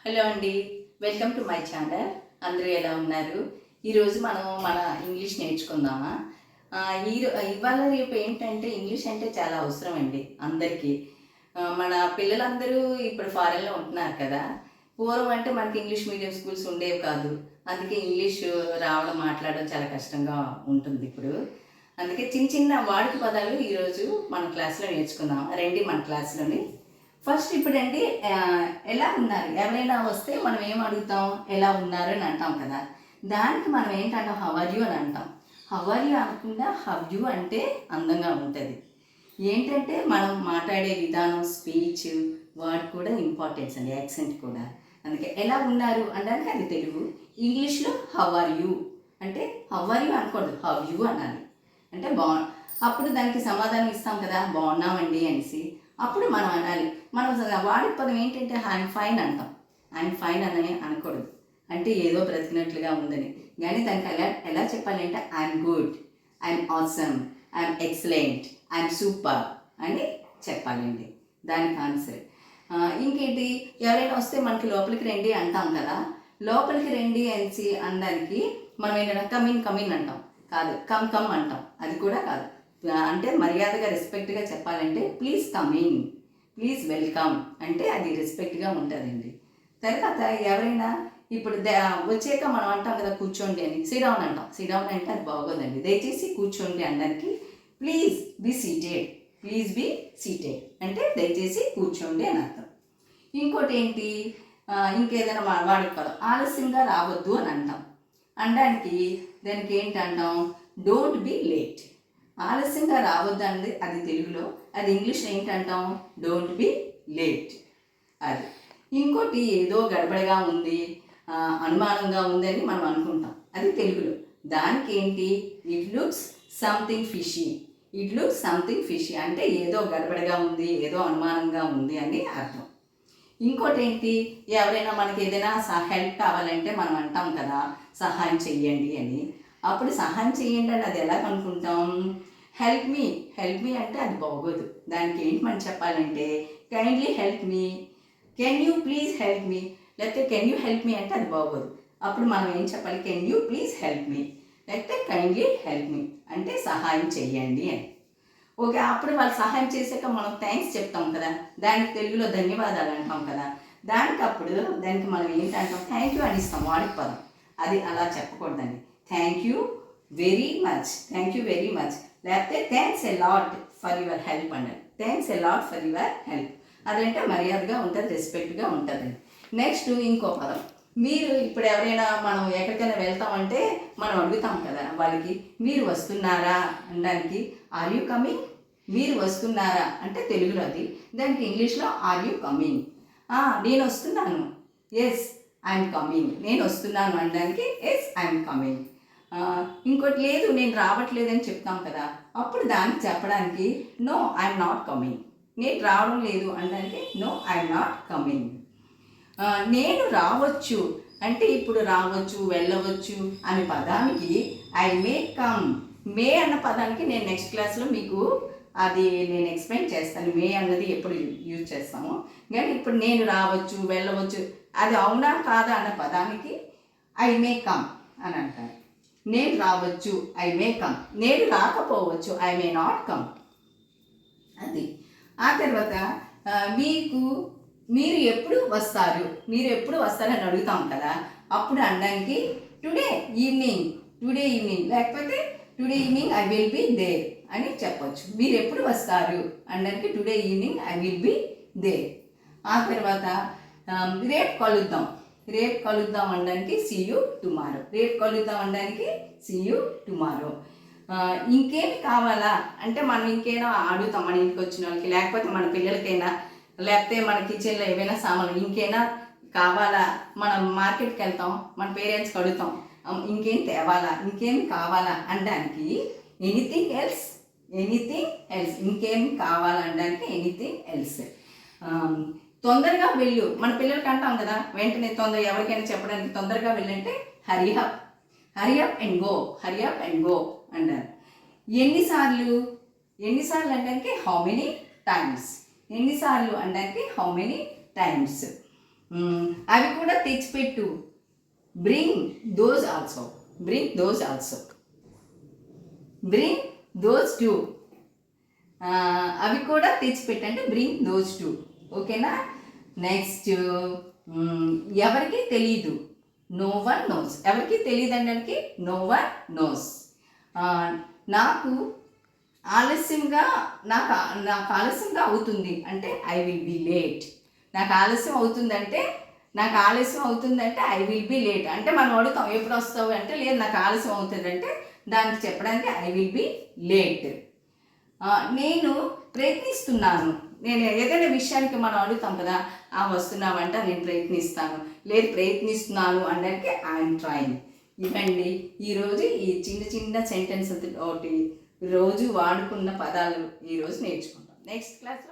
Hello అండి, welcome to my channel. అందరూ ఎలా ఉన్నారు? ఈరోజు మనం మన ఇంగ్లీష్ నేర్చుకుందామా? ఇవాళ రేపు ఏంటంటే ఇంగ్లీష్ అంటే చాలా అవసరం అండి అందరికీ. మన పిల్లలందరూ ఇప్పుడు ఫారెన్లో ఉంటున్నారు కదా. పూర్వం అంటే మనకి ఇంగ్లీష్ మీడియం స్కూల్స్ ఉండేవి కాదు. అందుకే ఇంగ్లీష్ రావడం మాట్లాడడం చాలా కష్టంగా ఉంటుంది ఇప్పుడు. అందుకే చిన్న చిన్న వాడుక పదాలు ఈరోజు మన క్లాస్లో నేర్చుకుందాం. రండి మన క్లాస్లోని. ఫస్ట్ ఇప్పుడండి ఎలా ఉన్నారు, ఎవరైనా వస్తే మనం ఏం అడుగుతాం, ఎలా ఉన్నారు అని అంటాం కదా. దానికి మనం ఏంటంటాం, హౌ ఆర్ యూ అని అంటాం. హౌ ఆర్ యూ అనకుండా హవ్ యూ అంటే అందంగా ఉంటుంది. ఏంటంటే మనం మాట్లాడే విధానం, స్పీచ్, వర్డ్ కూడా ఇంపార్టెన్స్ అండి, యాక్సెంట్ కూడా. అందుకే ఎలా ఉన్నారు అనడానికి అది తెలుగు. ఇంగ్లీష్లో హౌ ఆర్ యూ అంటే హౌ ఆర్ యూ అనకూడదు, హవ్ యూ అనాలి. అంటే అప్పుడు దానికి సమాధానం ఇస్తాం కదా, బాగున్నామండి అనేసి. అప్పుడు మనం అనాలి. మనం వాడే పదం ఏంటంటే ఐఎమ్ ఫైన్ అంటాం. ఐఎమ్ ఫైన్ అని అనకూడదు, అంటే ఏదో బ్రతికినట్లుగా ఉందని. కానీ దానికి ఎలా చెప్పాలి అంటే I'm good, I'm awesome, I'm excellent, I'm super అని చెప్పాలండి. దానికి ఆన్సర్. ఇంకేంటి, ఎవరైనా వస్తే మనకి లోపలికి రండి అంటాం కదా. లోపలికి రండి అనేసి అనడానికి మనం ఏంటంటే కమిన్ కమిన్ అంటాం, కాదు కమ్ కమ్ అంటాం. అది కూడా కాదు. అంటే మర్యాదగా రెస్పెక్ట్గా చెప్పాలంటే please come in, please welcome అంటే అది రెస్పెక్ట్గా ఉంటుందండి. తర్వాత ఎవరైనా ఇప్పుడు వచ్చాక మనం అంటాం కదా కూర్చోండి అని, సిడౌన్ అంటాం. సిడౌన్ అంటే అది బాగోదండి. దయచేసి కూర్చోండి అనడానికి please be seated, please be seated అంటే దయచేసి కూర్చోండి అని అర్థం. ఇంకోటి ఏంటి, ఇంకేదైనా వాడుక పదం ఆలస్యంగా రావద్దు అని అంటాం. అనడానికి దానికి ఏంటంటాం, డోంట్ బి లేట్. ఆలస్యంగా రావద్దు అన్నది అది తెలుగులో, అది ఇంగ్లీష్లో ఏంటంటాం, డోంట్ బి లేట్. అది. ఇంకోటి ఏదో గడబడగా ఉంది, అనుమానంగా ఉందని మనం అనుకుంటాం, అది తెలుగులో. దానికి ఏంటి, it looks something fishy. It looks something fishy అంటే ఏదో గడబడగా ఉంది, ఏదో అనుమానంగా ఉంది అని అర్థం. ఇంకోటి ఏంటి, ఎవరైనా మనకి ఏదైనా హెల్ప్ కావాలంటే మనం అంటాం కదా, సహాయం చెయ్యండి అని. అప్పుడు సహాయం చెయ్యండి అని అది ఎలా కనుక్కుంటాం, హెల్ప్ మీ. హెల్ప్ మీ అంటే అది బాగోదు. దానికి ఏంటి మనం చెప్పాలంటే kindly help me, can you please help me. లేకపోతే కెన్ యూ హెల్ప్ మీ అంటే అది బాగోదు. అప్పుడు మనం ఏం చెప్పాలి, can you please help me, లేకపోతే కైండ్లీ హెల్ప్ మీ అంటే సహాయం చెయ్యండి అని. ఓకే, అప్పుడు వాళ్ళు సహాయం చేశాక మనం థ్యాంక్స్ చెప్తాం కదా, దానికి తెలుగులో ధన్యవాదాలు అంటాం కదా. దానికి మనం ఏంటంటాం, థ్యాంక్ యూ అని ఇస్తాం వాడికి పదం. అది అలా చెప్పకూడదండి. Thank you very much, thank you very much, లేకపోతే thanks a lot for your help అన్నది. Thanks a lot for your help అదంటే మర్యాదగా ఉంటుంది, రెస్పెక్ట్గా ఉంటుందండి. నెక్స్ట్ ఇంకో పదం, మీరు. ఇప్పుడు ఎవరైనా మనం ఎక్కడికైనా వెళ్తామంటే మనం అడుగుతాం కదా వాళ్ళకి, మీరు వస్తున్నారా అనడానికి ఆర్ యూ కమింగ్. మీరు వస్తున్నారా అంటే తెలుగులో అది, దానికి ఇంగ్లీష్లో ఆర్ యూ కమింగ్. నేను వస్తున్నాను, ఎస్ ఐఎమ్ కమింగ్. నేను వస్తున్నాను అనడానికి ఎస్ ఐఎమ్ కమింగ్. ఇంకోటి లేదు నేను రావట్లేదని చెప్తాం కదా, అప్పుడు దానికి చెప్పడానికి నో ఐఎమ్ నాట్ కమింగ్. నేను రావడం లేదు అనడానికి నో ఐఎమ్ నాట్ కమింగ్. నేను రావచ్చు అంటే ఇప్పుడు రావచ్చు, వెళ్ళవచ్చు అనే పదానికి ఐ మే కమ్. మే అన్న పదానికి నేను నెక్స్ట్ క్లాస్లో మీకు అది నేను ఎక్స్ప్లెయిన్ చేస్తాను, మే అన్నది ఎప్పుడు యూజ్ చేస్తాము. కానీ ఇప్పుడు నేను రావచ్చు, వెళ్ళవచ్చు అది అవునా కాదా అన్న పదానికి ఐ మే కమ్ అని అంటారు. నేను రావచ్చు, ఐ మే కమ్. నేను రాకపోవచ్చు, ఐ మే నాట్ కమ్. అది. ఆ తర్వాత మీరు ఎప్పుడు వస్తారు, మీరు ఎప్పుడు వస్తారని అడుగుతాం కదా, అప్పుడు అనడానికి టుడే ఈవినింగ్, టుడే ఈవినింగ్, లేకపోతే today evening I will be there అని చెప్పచ్చు. మీరు ఎప్పుడు వస్తారు అనడానికి today evening I will be there. ఆ తర్వాత రేపు కలుద్దాం, రేపు కలుద్దాం అనడానికి సీ యూ టుమారో. రేపు కలుద్దాం అనడానికి సీ యూ టుమారో. ఇంకేమి కావాలా అంటే మనం ఇంకేనా అడుగుతాం మన ఇంటికి వచ్చిన వాళ్ళకి, లేకపోతే మన పిల్లలకైనా, లేకపోతే మన కిచెన్లో ఏవైనా సామాన్లు ఇంకేనా కావాలా. మనం మార్కెట్కి వెళ్తాం, మన పేరెంట్స్కి అడుగుతాం ఇంకేం తేవాలా, ఇంకేం కావాలా అనడానికి ఎనీథింగ్ ఎల్స్, ఎనీథింగ్ ఎల్స్. ఇంకేం కావాలనడానికి ఎనీథింగ్ ఎల్స్. తొందరగా వెళ్ళు, మన పిల్లలకి అంటాం కదా, వెంటనే ఎవరికైనా చెప్పడానికి తొందరగా వెళ్ళంటే hurry up, hurry up and go, hurry up and go అంటారు. ఎన్నిసార్లు అనడానికి హౌ మెనీ టైమ్స్. ఎన్నిసార్లు అనడానికి హౌ మెనీ టైమ్స్. అవి కూడా తెచ్చిపెట్టు. Bring those also. Bring those also. Bring those too. అవి కూడా తెచ్చిపెట్టు అంటే బ్రింగ్ దోస్ టూ. ఓకేనా. నెక్స్ట్ ఎవరికి తెలీదు. No one knows. ఎవరికి తెలియదు అనడానికి నో వన్ నోస్. నాకు ఆలస్యంగా నాకు ఆలస్యంగా అవుతుంది అంటే ఐ విల్ బి లేట్. నాకు ఆలస్యం అవుతుందంటే ఐ విల్ బి లేట్. అంటే మనం అడుగుతాం ఎప్పుడు వస్తావు అంటే లేదు నాకు ఆలస్యం అవుతుంది అంటే దానికి చెప్పడానికి ఐ విల్ బి లేట్. నేను ప్రయత్నిస్తున్నాను. నేను ఏదైనా విషయానికి మనం అడుగుతాం కదా, వస్తున్నావంట నేను ప్రయత్నిస్తాను, లేదు ప్రయత్నిస్తున్నాను అనడానికి ఐఎమ్ ట్రైయింగ్. ఇవండి ఈరోజు ఈ చిన్న చిన్న సెంటెన్స్ ఒకటి రోజు వాడుకున్న పదాలు ఈరోజు నేర్చుకుంటాం. నెక్స్ట్ క్లాస్లో